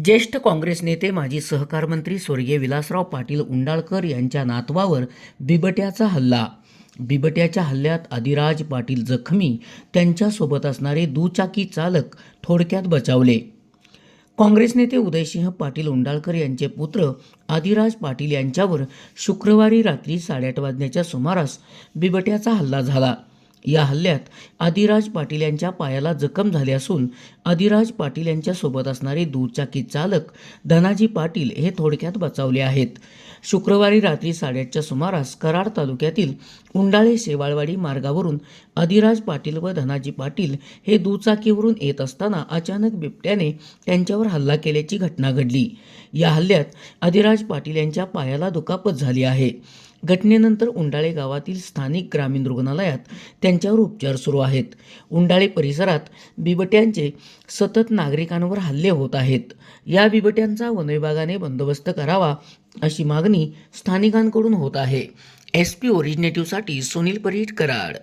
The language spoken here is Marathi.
ज्येष्ठ काँग्रेस नेते माजी सहकार मंत्री स्वर्गीय विलासराव पाटील उंडाळकर यांच्या नातवावर बिबट्याचा हल्ला. बिबट्याच्या हल्ल्यात आदिराज पाटील जखमी, त्यांच्यासोबत असणारे दुचाकी चालक थोडक्यात बचावले. काँग्रेस नेते उदयसिंह पाटील उंडाळकर यांचे पुत्र आदिराज पाटील यांच्यावर शुक्रवारी रात्री 8:30 वाजण्याच्या सुमारास बिबट्याचा हल्ला झाला. या हल्ल्यात आदिराज पाटील यांच्या पायाला जखम झाली असून आदिराज पाटील यांच्या सोबत असणारे दुचाकी चालक धनाजी पाटील हे थोडक्यात बचावले आहेत. शुक्रवारी रात्री 8:30च्या सुमारास कराड तालुक्यातील उंडाळे शेवाळवाडी मार्गावरून आदिराज पाटील व धनाजी पाटील हे दुचाकीवरून येत असताना अचानक बिबट्याने त्यांच्यावर हल्ला केल्याची घटना घडली. या हल्ल्यात आदिराज पाटील यांच्या पायाला दुखापत झाली आहे. घटनेनंतर उंडाळे गावातील स्थानिक ग्रामीण रुग्णालयात त्यांच्यावर उपचार सुरू आहेत. उंडाळे परिसरात बिबट्यांचे सतत नागरिकांवर हल्ले होत आहेत. या बिबट्यांचा वनविभागाने बंदोबस्त करावा अशी मागणी स्थानिकांकडून होत आहे. SP ओरिजिनेटिव्हसाठी सुनील परीट, कराड.